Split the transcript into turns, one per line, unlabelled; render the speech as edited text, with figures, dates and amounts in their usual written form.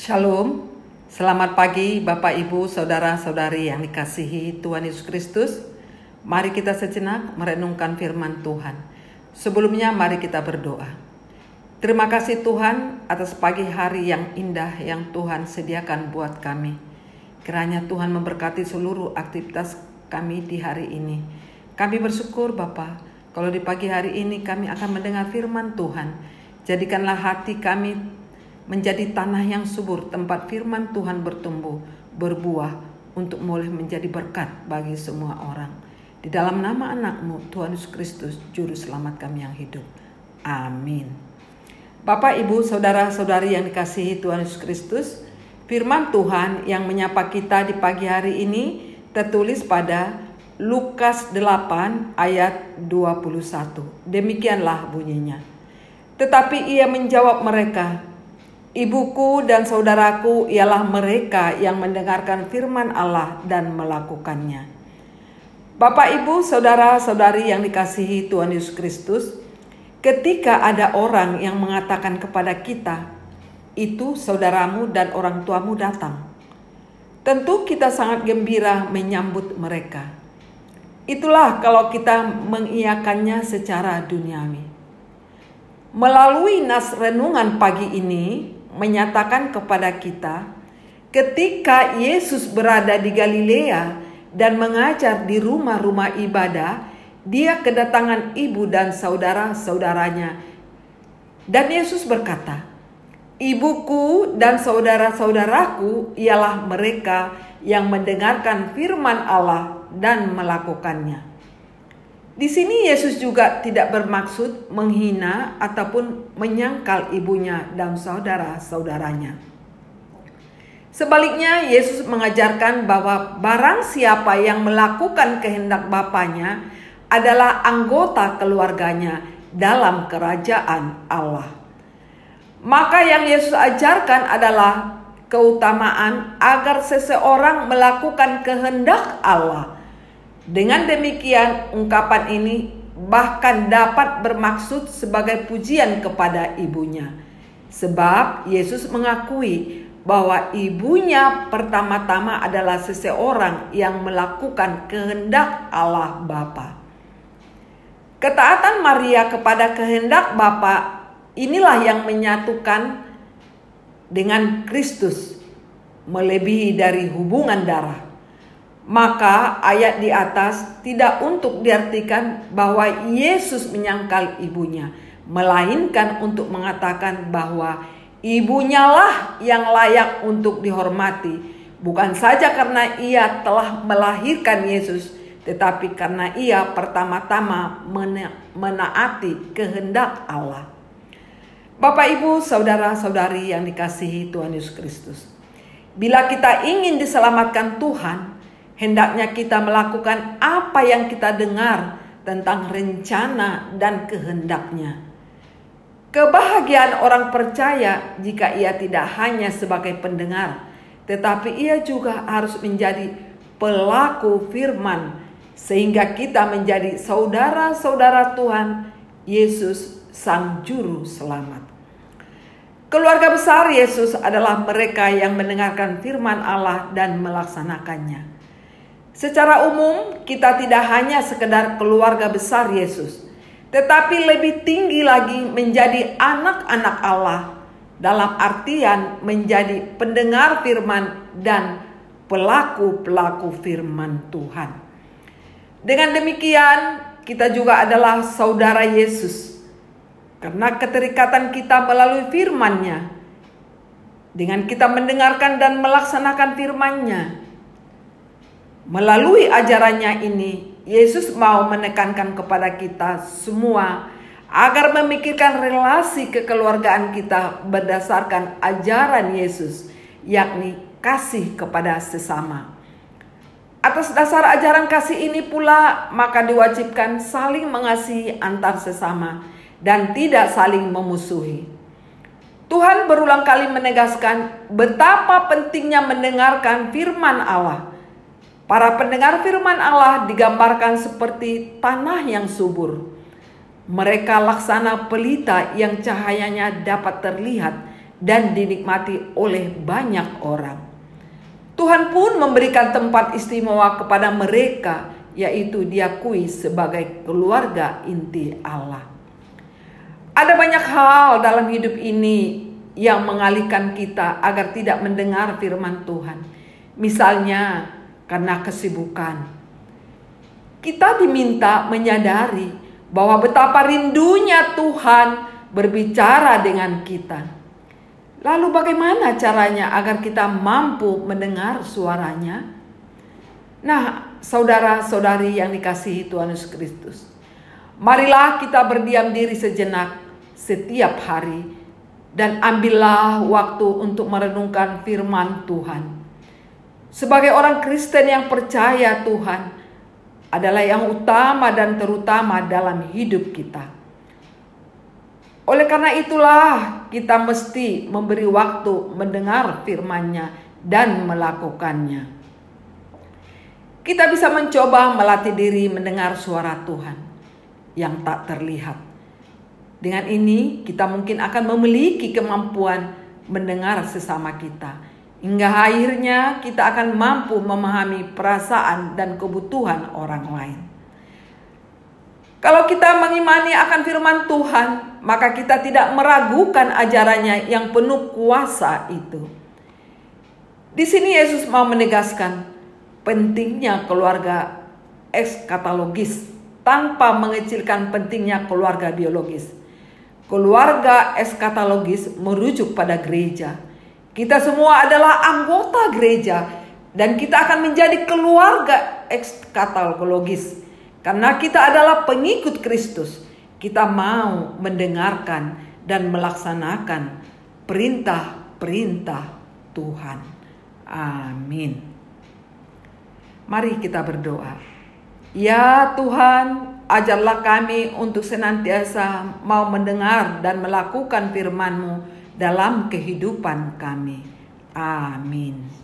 Shalom, selamat pagi Bapak Ibu Saudara-saudari yang dikasihi Tuhan Yesus Kristus. Mari kita sejenak merenungkan firman Tuhan. Sebelumnya mari kita berdoa. Terima kasih Tuhan atas pagi hari yang indah yang Tuhan sediakan buat kami. Kiranya Tuhan memberkati seluruh aktivitas kami di hari ini. Kami bersyukur Bapa, kalau di pagi hari ini kami akan mendengar firman Tuhan. Jadikanlah hati kami menjadi tanah yang subur, tempat firman Tuhan bertumbuh, berbuah, untuk boleh menjadi berkat bagi semua orang. Di dalam nama anak-Mu, Tuhan Yesus Kristus, Juru Selamat kami yang hidup. Amin. Bapak, Ibu, Saudara-saudari yang dikasihi Tuhan Yesus Kristus, firman Tuhan yang menyapa kita di pagi hari ini tertulis pada Lukas 8 ayat 21. Demikianlah bunyinya. Tetapi ia menjawab mereka, Ibuku dan saudaraku ialah mereka yang mendengarkan firman Allah dan melakukannya. Bapak, Ibu, saudara-saudari yang dikasihi Tuhan Yesus Kristus, ketika ada orang yang mengatakan kepada kita, itu saudaramu dan orang tuamu datang, tentu kita sangat gembira menyambut mereka. Itulah kalau kita mengiyakannya secara duniawi. Melalui nas renungan pagi ini menyatakan kepada kita, ketika Yesus berada di Galilea dan mengajar di rumah-rumah ibadah, dia kedatangan ibu dan saudara-saudaranya. Dan Yesus berkata, Ibuku dan saudara-saudaraku ialah mereka yang mendengarkan firman Allah dan melakukannya. Di sini Yesus juga tidak bermaksud menghina ataupun menyangkal ibunya dan saudara-saudaranya. Sebaliknya, Yesus mengajarkan bahwa barang siapa yang melakukan kehendak Bapanya adalah anggota keluarganya dalam kerajaan Allah. Maka yang Yesus ajarkan adalah keutamaan agar seseorang melakukan kehendak Allah. Dengan demikian, ungkapan ini bahkan dapat bermaksud sebagai pujian kepada ibunya. Sebab Yesus mengakui bahwa ibunya pertama-tama adalah seseorang yang melakukan kehendak Allah Bapa. Ketaatan Maria kepada kehendak Bapa inilah yang menyatukan dengan Kristus, melebihi dari hubungan darah. Maka ayat di atas tidak untuk diartikan bahwa Yesus menyangkal ibunya, melainkan untuk mengatakan bahwa ibunya lah yang layak untuk dihormati, bukan saja karena ia telah melahirkan Yesus, tetapi karena ia pertama-tama menaati kehendak Allah. Bapak, Ibu, saudara-saudari yang dikasihi Tuhan Yesus Kristus, bila kita ingin diselamatkan Tuhan, hendaknya kita melakukan apa yang kita dengar tentang rencana dan kehendaknya. Kebahagiaan orang percaya jika ia tidak hanya sebagai pendengar, tetapi ia juga harus menjadi pelaku firman, sehingga kita menjadi saudara-saudara Tuhan Yesus, Sang Juru Selamat. Keluarga besar Yesus adalah mereka yang mendengarkan firman Allah dan melaksanakannya. Secara umum, kita tidak hanya sekedar keluarga besar Yesus, tetapi lebih tinggi lagi menjadi anak-anak Allah, dalam artian menjadi pendengar firman dan pelaku-pelaku firman Tuhan. Dengan demikian, kita juga adalah saudara Yesus, karena keterikatan kita melalui firman-Nya. Dengan kita mendengarkan dan melaksanakan firman-Nya, melalui ajarannya ini, Yesus mau menekankan kepada kita semua agar memikirkan relasi kekeluargaan kita berdasarkan ajaran Yesus, yakni kasih kepada sesama. Atas dasar ajaran kasih ini pula, maka diwajibkan saling mengasihi antar sesama dan tidak saling memusuhi. Tuhan berulang kali menegaskan betapa pentingnya mendengarkan firman Allah. Para pendengar firman Allah digambarkan seperti tanah yang subur. Mereka laksana pelita yang cahayanya dapat terlihat dan dinikmati oleh banyak orang. Tuhan pun memberikan tempat istimewa kepada mereka, yaitu diakui sebagai keluarga inti Allah. Ada banyak hal dalam hidup ini yang mengalihkan kita agar tidak mendengar firman Tuhan. Misalnya karena kesibukan. Kita diminta menyadari bahwa betapa rindunya Tuhan berbicara dengan kita. Lalu bagaimana caranya agar kita mampu mendengar suaranya? Nah, saudara-saudari yang dikasihi Tuhan Yesus Kristus, marilah kita berdiam diri sejenak setiap hari dan ambillah waktu untuk merenungkan firman Tuhan. Sebagai orang Kristen yang percaya Tuhan adalah yang utama dan terutama dalam hidup kita. Oleh karena itulah kita mesti memberi waktu mendengar firman-Nya dan melakukannya. Kita bisa mencoba melatih diri mendengar suara Tuhan yang tak terlihat. Dengan ini kita mungkin akan memiliki kemampuan mendengar sesama kita. Hingga akhirnya kita akan mampu memahami perasaan dan kebutuhan orang lain. Kalau kita mengimani akan firman Tuhan, maka kita tidak meragukan ajarannya yang penuh kuasa itu. Di sini Yesus mau menegaskan pentingnya keluarga eskatologis tanpa mengecilkan pentingnya keluarga biologis. Keluarga eskatologis merujuk pada gereja. Kita semua adalah anggota gereja dan kita akan menjadi keluarga eskatologis. Karena kita adalah pengikut Kristus, kita mau mendengarkan dan melaksanakan perintah-perintah Tuhan. Amin. Mari kita berdoa. Ya Tuhan, ajarlah kami untuk senantiasa mau mendengar dan melakukan firman-Mu dalam kehidupan kami. Amin.